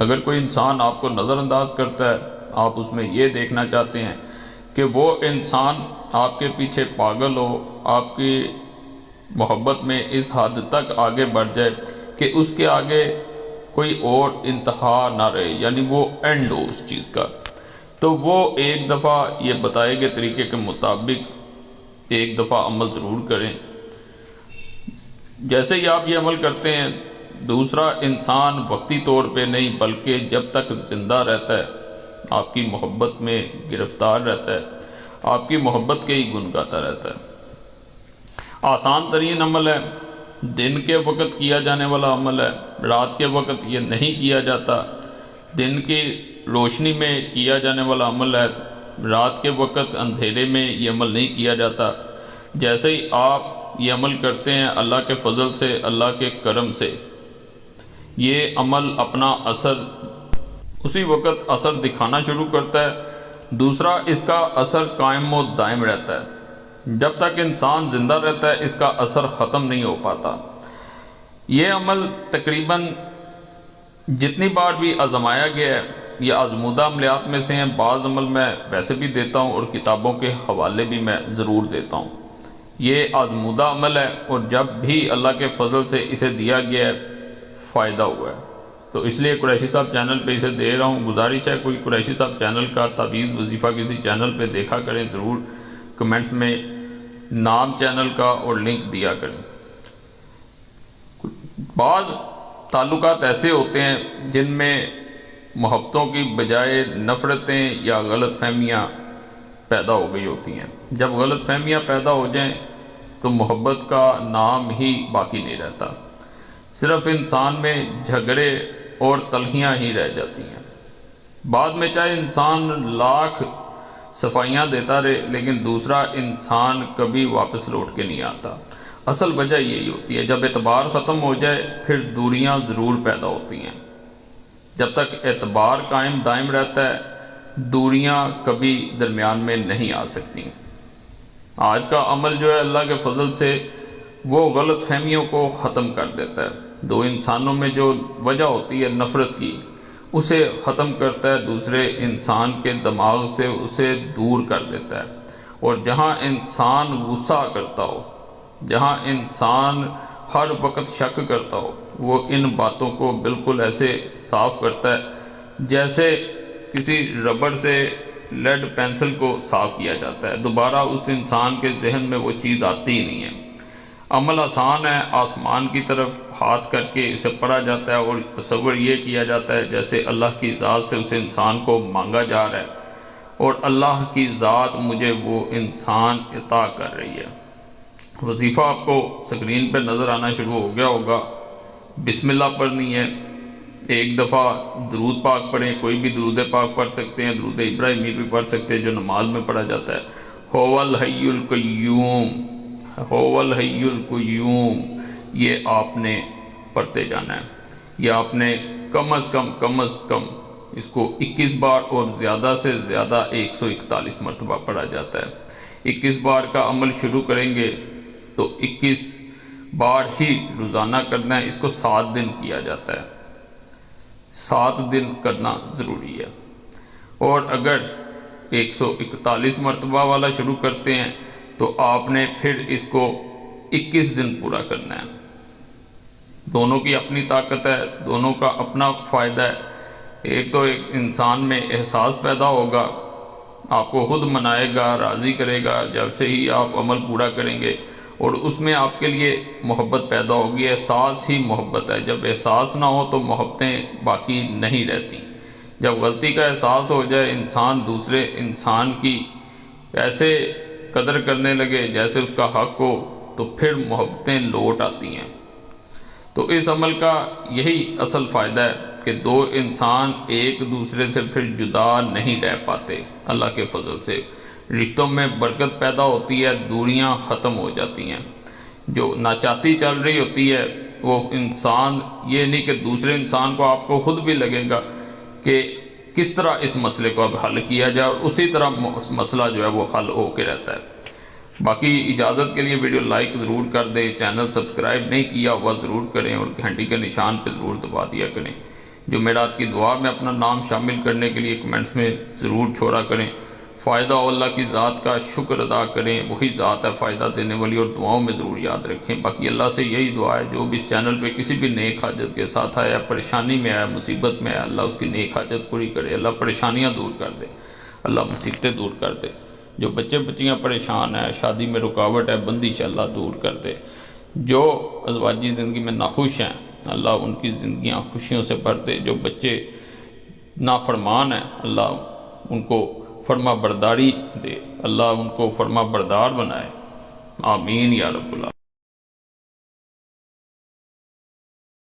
اگر کوئی انسان آپ کو نظر انداز کرتا ہے، آپ اس میں یہ دیکھنا چاہتے ہیں کہ وہ انسان آپ کے پیچھے پاگل ہو، آپ کی محبت میں اس حد تک آگے بڑھ جائے کہ اس کے آگے کوئی اور انتہا نہ رہے، یعنی وہ اینڈ ہو اس چیز کا، تو وہ ایک دفعہ یہ بتائے گئے طریقے کے مطابق ایک دفعہ عمل ضرور کریں۔ جیسے ہی آپ یہ عمل کرتے ہیں، دوسرا انسان وقتی طور پہ نہیں بلکہ جب تک زندہ رہتا ہے آپ کی محبت میں گرفتار رہتا ہے، آپ کی محبت کے ہی گن گاتا رہتا ہے۔ آسان ترین عمل ہے، دن کے وقت کیا جانے والا عمل ہے، رات کے وقت یہ نہیں کیا جاتا، دن کی روشنی میں کیا جانے والا عمل ہے، رات کے وقت اندھیرے میں یہ عمل نہیں کیا جاتا۔ جیسے ہی آپ یہ عمل کرتے ہیں، اللہ کے فضل سے، اللہ کے کرم سے یہ عمل اپنا اثر اسی وقت اثر دکھانا شروع کرتا ہے۔ دوسرا، اس کا اثر قائم و دائم رہتا ہے، جب تک انسان زندہ رہتا ہے اس کا اثر ختم نہیں ہو پاتا۔ یہ عمل تقریباً جتنی بار بھی آزمایا گیا ہے، یہ آزمودہ عملیات میں سے ہیں۔ بعض عمل میں ویسے بھی دیتا ہوں اور کتابوں کے حوالے بھی میں ضرور دیتا ہوں۔ یہ آزمودہ عمل ہے اور جب بھی اللہ کے فضل سے اسے دیا گیا ہے فائدہ ہوا ہے، تو اس لیے قریشی صاحب چینل پہ اسے دے رہا ہوں۔ گزارش ہے کوئی قریشی صاحب چینل کا تعویذ وظیفہ کسی چینل پہ دیکھا کریں، ضرور کمنٹس میں نام چینل کا اور لنک دیا کریں۔ بعض تعلقات ایسے ہوتے ہیں جن میں محبتوں کی بجائے نفرتیں یا غلط فہمیاں پیدا ہو گئی ہوتی ہیں۔ جب غلط فہمیاں پیدا ہو جائیں تو محبت کا نام ہی باقی نہیں رہتا، صرف انسان میں جھگڑے اور تلخیاں ہی رہ جاتی ہیں۔ بعد میں چاہے انسان لاکھ صفائیاں دیتا رہے لیکن دوسرا انسان کبھی واپس لوٹ کے نہیں آتا۔ اصل وجہ یہی ہوتی ہے، جب اعتبار ختم ہو جائے پھر دوریاں ضرور پیدا ہوتی ہیں۔ جب تک اعتبار قائم دائم رہتا ہے دوریاں کبھی درمیان میں نہیں آ سکتی۔ آج کا عمل جو ہے اللہ کے فضل سے وہ غلط فہمیوں کو ختم کر دیتا ہے۔ دو انسانوں میں جو وجہ ہوتی ہے نفرت کی، اسے ختم کرتا ہے، دوسرے انسان کے دماغ سے اسے دور کر دیتا ہے۔ اور جہاں انسان غصہ کرتا ہو، جہاں انسان ہر وقت شک کرتا ہو، وہ ان باتوں کو بالکل ایسے صاف کرتا ہے جیسے کسی ربڑ سے لیڈ پینسل کو صاف کیا جاتا ہے، دوبارہ اس انسان کے ذہن میں وہ چیز آتی ہی نہیں ہے۔ عمل آسان ہے، آسمان کی طرف ہاتھ کر کے اسے پڑھا جاتا ہے اور تصور یہ کیا جاتا ہے جیسے اللہ کی ذات سے اس انسان کو مانگا جا رہا ہے اور اللہ کی ذات مجھے وہ انسان عطا کر رہی ہے۔ وظیفہ آپ کو سکرین پہ نظر آنا شروع ہو گیا ہوگا۔ بسم اللہ پڑھنی ہے، ایک دفعہ درود پاک پڑھیں، کوئی بھی درود پاک پڑھ سکتے ہیں، درود ابراہیمی بھی پڑھ سکتے ہیں جو نماز میں پڑھا جاتا ہے۔ هو الحی القیوم، هو الحی القیوم، یہ آپ نے پڑھتے جانا ہے۔ یہ آپ نے کم از کم اس کو 21 بار اور زیادہ سے زیادہ 141 مرتبہ پڑھا جاتا ہے۔ 21 بار کا عمل شروع کریں گے تو 21 بار ہی روزانہ کرنا ہے۔ اس کو 7 دن کیا جاتا ہے، 7 دن کرنا ضروری ہے۔ اور اگر 141 مرتبہ والا شروع کرتے ہیں تو آپ نے پھر اس کو 21 دن پورا کرنا ہے۔ دونوں کی اپنی طاقت ہے، دونوں کا اپنا فائدہ ہے۔ ایک تو ایک انسان میں احساس پیدا ہوگا، آپ کو خود منائے گا، راضی کرے گا جب سے ہی آپ عمل پورا کریں گے، اور اس میں آپ کے لیے محبت پیدا ہوگی۔ احساس ہی محبت ہے، جب احساس نہ ہو تو محبتیں باقی نہیں رہتی۔ جب غلطی کا احساس ہو جائے انسان دوسرے انسان کی ایسے قدر کرنے لگے جیسے اس کا حق ہو تو پھر محبتیں لوٹ آتی ہیں۔ تو اس عمل کا یہی اصل فائدہ ہے کہ دو انسان ایک دوسرے سے پھر جدا نہیں رہ پاتے۔ اللہ کے فضل سے رشتوں میں برکت پیدا ہوتی ہے، دوریاں ختم ہو جاتی ہیں۔ جو ناچاتی چل رہی ہوتی ہے وہ انسان، یہ نہیں کہ دوسرے انسان کو، آپ کو خود بھی لگے گا کہ کس طرح اس مسئلے کو اب حل کیا جائے، اور اسی طرح مسئلہ جو ہے وہ حل ہو کے رہتا ہے۔ باقی اجازت کے لیے ویڈیو لائک ضرور کر دیں، چینل سبسکرائب نہیں کیا ہوا ضرور کریں اور گھنٹی کے نشان پہ ضرور دبا دیا کریں۔ جمعرات کی دعا میں اپنا نام شامل کرنے کے لیے کمنٹس میں ضرور چھوڑا کریں۔ فائدہ اللہ کی ذات کا شکر ادا کریں، وہی ذات ہے فائدہ دینے والی، اور دعاؤں میں ضرور یاد رکھیں۔ باقی اللہ سے یہی دعا ہے جو بھی اس چینل پہ کسی بھی نیک حاجت کے ساتھ آیا، پریشانی میں آیا، مصیبت میں آیا، اللہ اس کی نیک حاجت پوری کرے، اللہ پریشانیاں دور کر دے، اللہ مصیبتیں دور کر دے۔ جو بچے بچیاں پریشان ہیں، شادی میں رکاوٹ ہے، بندش اللہ دور کر دے۔ جو ازواجی زندگی میں ناخوش ہیں، اللہ ان کی زندگیاں خوشیوں سے بھر دے۔ جو بچے نافرمان ہیں، اللہ ان کو فرما برداری دے، اللہ ان کو فرما بردار بنائے۔ آمین یا رب العالمین۔